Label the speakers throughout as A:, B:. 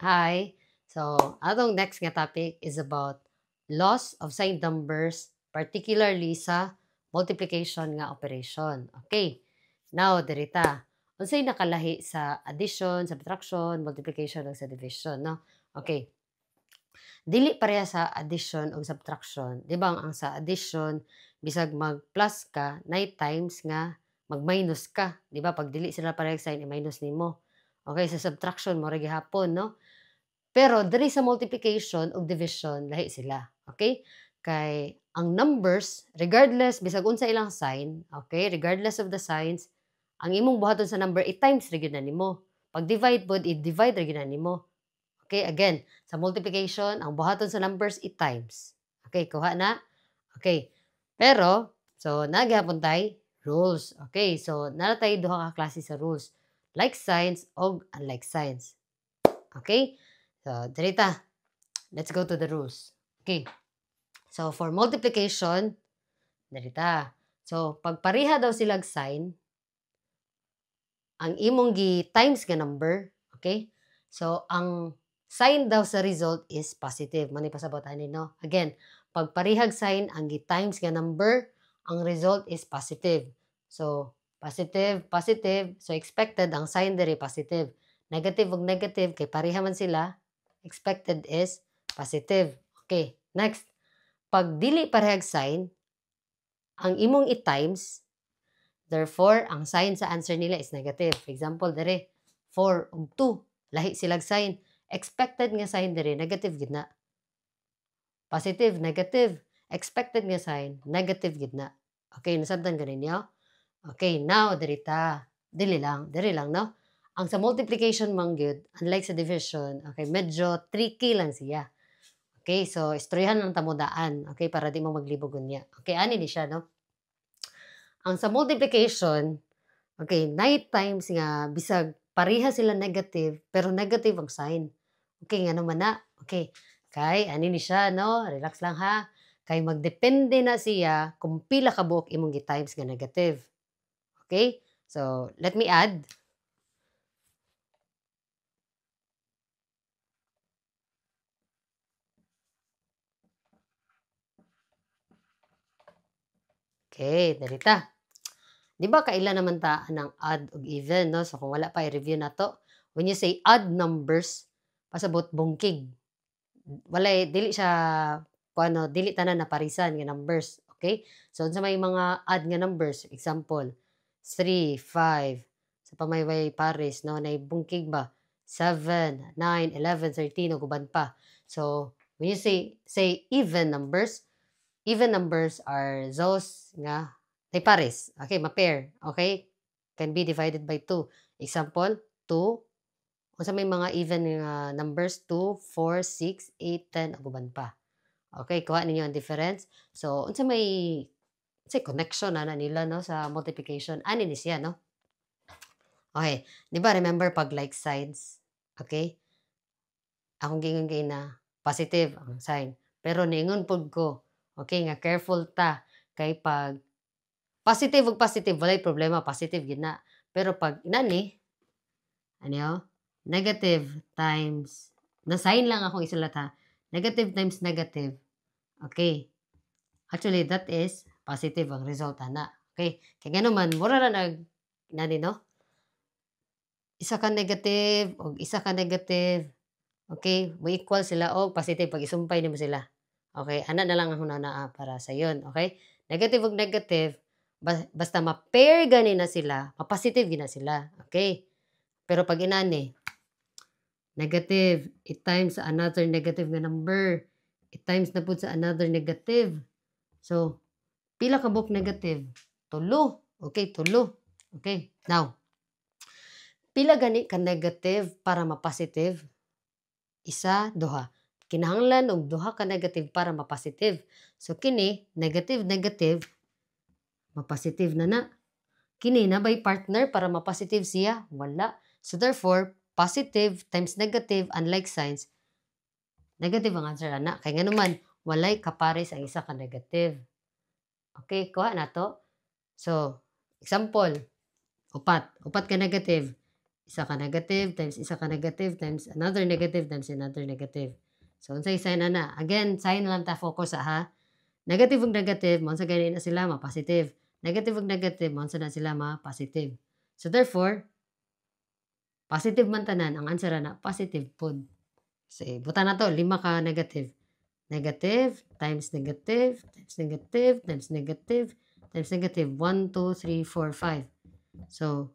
A: Hi. So, atong next nga topic is about loss of signed numbers, particularly sa multiplication nga operation. Okay. Now, dirita. Unsay nakalahi sa addition, subtraction, multiplication ug sa division, no? Okay. Dili pareha sa addition ug subtraction. Di ba ang sa addition bisag mag-plus ka, nay times nga mag-minus ka. Di ba? Pag dili sila pareha sign, i-minus nimo. Okay, sa subtraction mo rin gihapon, no? Pero diri sa multiplication ug division lahi sila. Okay? Kay ang numbers regardless bisag unsa ilang sign, okay? Regardless of the signs, ang imong buhaton sa number i-times ra gyud na nimo. Pag divide pod i-divide ra gyud na nimo. Okay, again, sa multiplication ang buhaton sa numbers i-times. Okay, kuha na. Okay. Pero so nagyapon tay rules. Okay, so nara tay duha ka klase sa rules. Like signs og unlike signs. Okay? So, dirita. Let's go to the rules. Okay. So, for multiplication, dirita. So, pag pareha daw silag sign, ang imong gi-times nga number, okay? So, ang sign daw sa result is positive. Mani pasabot ani, no? Again, pag parehag sign, ang gi-times nga number, ang result is positive. So, positive, positive. So, expected, ang sign diri positive. Negative ug negative, kay pareha man sila, expected is positive. Okay, next. Pag dili parehag sign, ang imong i-times, therefore, ang sign sa answer nila is negative. For example, dere, 4 ug 2, lahi silag sign. Expected nga sign dere, negative gid na. Positive, negative. Expected nga sign, negative gid na. Okay, nasabtan ka ninyo? Okay, now, dirita. Dili lang, no? Ang sa multiplication man gyud, unlike sa division, okay, medyo tricky lang siya. Okay, so istoryahan lang tamudaan, okay, para di mo maglibog niya. Okay, ani ni siya, no? Ang sa multiplication, okay, 9 times nga bisag pareha sila negative, pero negative ang sign. Okay, nga naman na. Okay, kay ani ni siya, no? Relax lang ha. Kay magdepende na siya kung pila ka buok imong gi-times nga negative. Okay? So, let me add. Okay, darita. Di ba kaila naman ta ng odd ug even, no? So, kung wala pa, i-review na to. When you say odd numbers, pasabot bungkig. Walay, dili siya, ano, dili tanan na parisan nga numbers. Okay? So, sa may mga odd nga numbers, example, 3, 5, sa pamayway pares, no? Na bungkig ba? 7, 9, 11, 13, o guban pa. So, when you say even numbers are those nga may pares. Okay, ma-pair. Okay? Can be divided by 2. Example, 2. Unsa may mga even numbers, 2, 4, 6, 8, 10, ug uban pa. Okay, kuha ninyo ang difference. So, unsa may say connection na nila, no, sa multiplication. Ani ni siya, no? Okay, di ba remember pag like sides? Okay? Akong gingon kay na positive ang sign. Pero ningon pud ko, okay, nga careful ta kay pag positive ug positive, walay problema, positive gid na. Pero pag inani, ano, negative times, na-sign lang akong isulat ha, negative times negative, okay. Actually, that is positive ang result, na. Okay, kaya nga naman, mura na nani, no? Isa ka negative, o isa ka negative, okay, mo equal sila o positive, pag isumpay nimo sila. Okay, ana na lang ang hunana para sa yon, okay? Negative ug negative, basta ma-pair gani na sila, ma-positive gina sila, okay? Pero pag inani, negative, it times sa another negative nga number, it times na pud sa another negative. So, pila ka buk negative? Tulo. Okay, tulo. Okay, now, pila gani ka negative para ma-positive? Isa, duha. Kinahanglan og duha ka negative para ma-positive. So, kini, negative, negative, ma-positive na na. Kini na by partner para ma-positive siya? Wala. So, therefore, positive times negative, unlike signs, negative ang answer, ana. Kaya nga naman, walay kapares ang isa ka negative. Okay, kuha na to. So, example, upat. Upat ka negative. isa ka negative times isa ka negative times another negative times another negative. So, unsay sign ana? Again, sign lang ta focus ha. Negative ug negative, mo sa gani na sila ma-positive. Negative ug negative, mo na sila ma-positive. So, therefore, positive man tanan, ang answer na positive pod. So, buta na to, 5 ka negative. Negative times negative times negative times negative times negative. 1, 2, 3, 4, 5. So,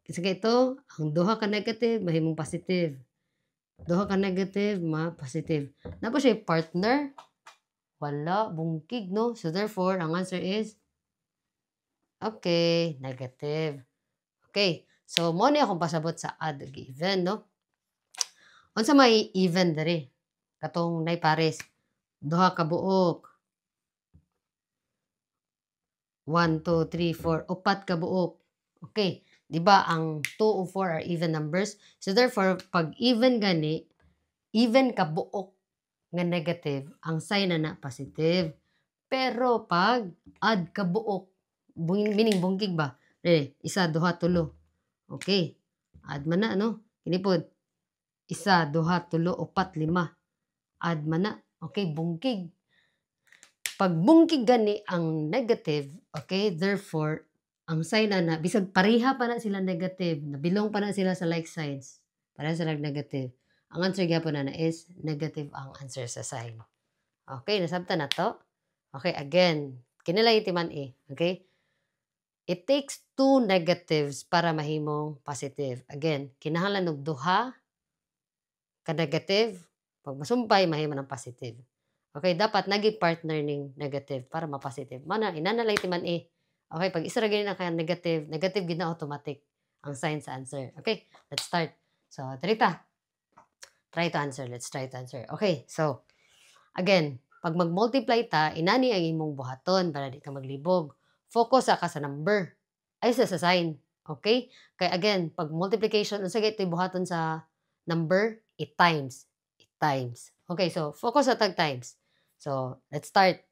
A: kasi ito, ang duha ka negative, mahimong positive. Duha ka negative, ma-positive. Na po siya partner? Wala, bungkig, no? So, therefore, ang answer is, okay, negative. Okay, so, mo niya akong pasabot sa add ug even, no? Unsa may even diri? Katong nay pares. Duha ka buok. 1, 2, 3, 4. Upat ka buok. Okay, di ba ang 2 o 4 are even numbers? So, therefore, pag even gani, even ka buok nga negative, ang sign na positive. Pero pag add ka buok, meaning bungkig ba? Isa, duha, tulo. Okay. Add man na, no? Kinipod. Isa, duha, tulo, upat, 5. Add man na. Okay, bungkig. Pag bungkig gani ang negative, okay, therefore, ang sign na bisag pareha pa na sila negative, nabilong pa na sila sa like signs, pareha sila negative. Ang answer gyapon na is negative ang answer sa sign. Okay, nasabtan na to? Okay, again, kinalay timan okay? It takes 2 negatives para mahimong positive. Again, kinahanglan og duha ka negative, pag masumpay, mahimo ng positive. Okay, dapat naging partner ning negative para ma-positive. Mana, inanalay timan Okay, pag isa ra na kaya negative, negative gid na automatic ang sign sa answer. Okay, let's start. So, Trita, try to answer. Let's try to answer. Okay, so, again, pag mag-multiply ta, inani ang imong buhaton para di ka maglibog. Focus ka sa number. Ay, sa sign. Okay? Kaya again, pag multiplication, unsa ito buhaton sa number, it times. It times. Okay, so focus sa tag times. So, let's start.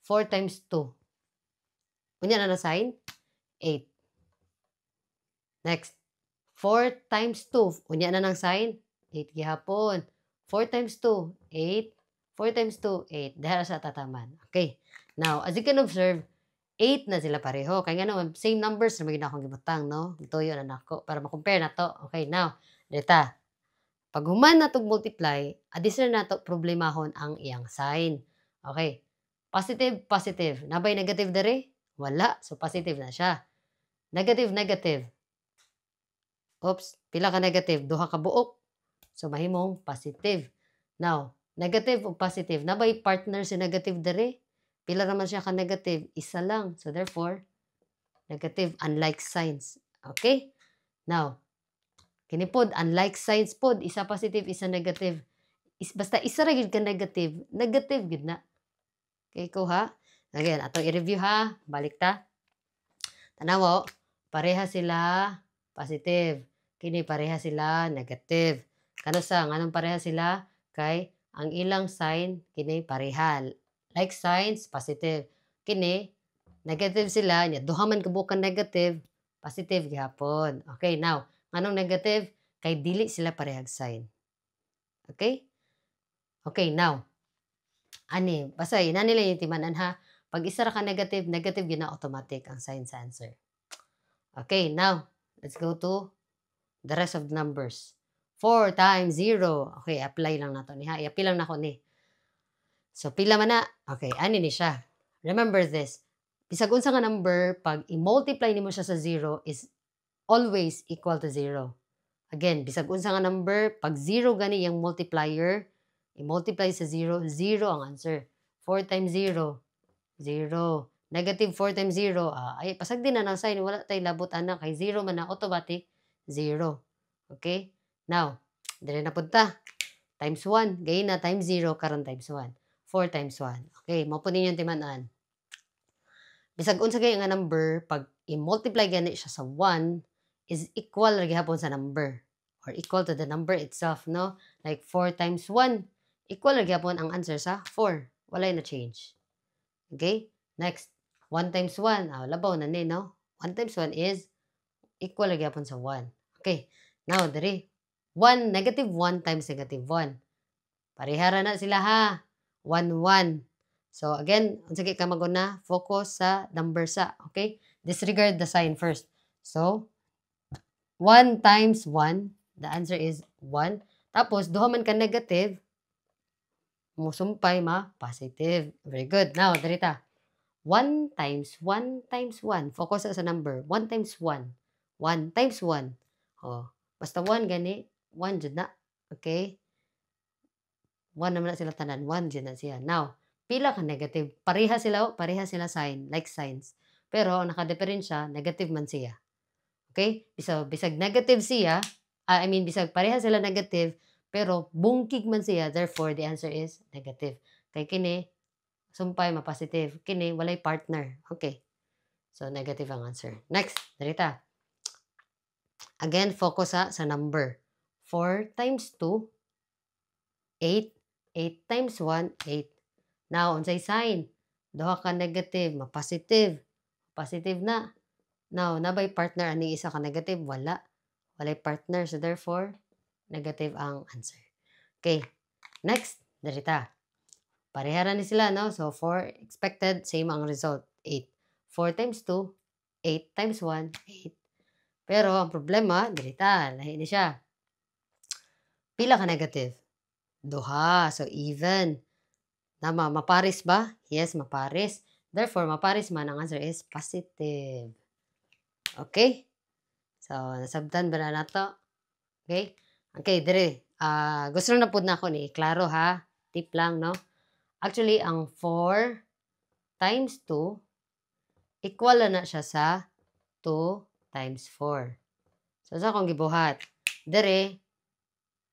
A: 4 times 2. Unya na sign? 8. Next. 4 times 2. Unya na ng sign? 8 gihapon. 4 times 2, 8. 4 times 2, 8. Dahil sa tataman. Okay. Now, as you can observe, 8 na sila pareho. Kaya nga naman, same numbers na magiging akong gibutang, no? Ito yun, anak ko. Para makompare na to. Okay, now, dita. Pag human na itong multiply, addition na ito, problemahon ang iyang sign. Okay. Positive, positive. Nabay negative dere? Wala. So, positive na siya. Negative, negative. Oops. Pila ka negative? Duha ka buok. So, mahimong positive. Now, negative o positive. Nabay partner si negative dere? Pila naman siya ka negative? Isa lang. So, therefore, negative, unlike signs. Okay? Now, kinipod, unlike signs pod, isa positive, isa negative. Basta isa ra gid ka negative, negative gid na. Okay ko ha? Again, ato i-review ha. Balik ta. Tanawo, pareha sila positive. Kini pareha sila negative. Kano sa nganong pareha sila? Kay ang ilang sign kini pareha. Like signs, positive. Kini, negative sila. Duha man kabukan negative, positive gihapon. Okay, now, anong negative? Kay dili sila parehag sign. Okay? Okay, now, basta na nila yung timanan ha. Pag isa ra ka negative, negative yun na automatic ang sign sa answer. Okay, now, let's go to the rest of the numbers. 4 times 0. Okay, apply lang na to ni ha. I-apply lang na ko ni. So, pila man na. Okay, ani ni siya. Remember this. Bisag unsa nga number, pag i-multiply nimo siya sa 0 is always equal to 0. Again, bisag unsa nga number, pag 0 gani yung multiplier, i-multiply sa 0, 0 ang answer. 4 times 0, 0. Negative 4 times 0, ay, pasag din na ng sign, wala tayo labot anak, kay 0 man na, automatic, 0. Okay? Now, dire na punta. Times 1, gayon na, times 0, karon times 1. 4 times 1. Okay, mo po ninyo timanan. Bisag unsa kay nga number, pag i-multiply gani siya sa 1, is equal ra gihapon sa number. Or equal to the number itself, no? Like 4 times 1, equal ra gihapon ang answer sa 4. Wala na change. Okay? Next, 1 times 1, labaw na ni, no? 1 times 1 is equal ra gihapon sa 1. Okay. Now, diri. 1, negative 1 times negative 1. Parihara na sila ha. 1, 1. So, again, sige ka maguna, focus sa number sa. Okay? Disregard the sign first. So, 1 times 1, the answer is 1. Tapos, duha man ka negative, musumpay positive. Very good. Now, darita. 1 times 1 times 1. Focus sa number. 1 times 1. 1 times 1. Oh, basta 1 gani. 1 jud na. Okay? 1 naman na sila tanan. 1 jud na siya. Now, pila ka negative. Pareha sila sign, like signs. Pero, naka-diferensya, negative man siya. Okay? Bisag negative siya, bisag pareha sila negative, pero bungkig man siya, therefore, the answer is negative. Kay kini, sumpay, positive. Kini, walay partner. Okay. So, negative ang answer. Next, darita. Again, focus sa number. 4 times 2, 8. 8 times 1, 8. Now, unsay sign? Duha ka negative, positive. Positive na. Now, nabay partner ani isa ka negative? Wala. Walay partner. So, therefore, negative ang answer. Okay. Next, darita. Parehara ni sila, no? So, 4 expected, same ang result, 8. 4 times 2, 8 times 1, 8. Pero, ang problema, darita, lahi ni siya. Pila ka negative? Duha. So, even. Tama, maparis ba? Yes, maparis. Therefore, maparis man, ang answer is positive. Okay? So, nasabtan ba na nato? Okay? Okay, dire. Gusto na po na ako ni klaro ha. Tip lang, no? Actually, ang 4 times 2, equal na siya sa 2 times 4. So, sa akong gibuhat? Dire,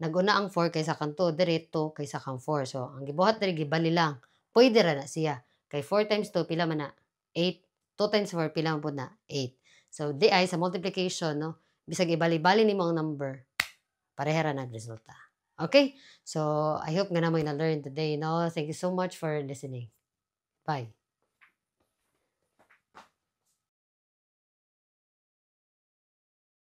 A: naguna ang 4 kaysa kang 2. Dire, 2 kaysa kang 4. So, ang gibuhat dire, gibali lang. Pwede ra na siya. Kay 4 times 2, pila man na? 8. 2 times 4, pila man po na? 8. So, di ay sa multiplication, no? Bisag ibali-bali nimo ang number, pareha ra nagresulta. Okay? So, I hope nga na may na-learn today, no? Thank you so much for listening. Bye.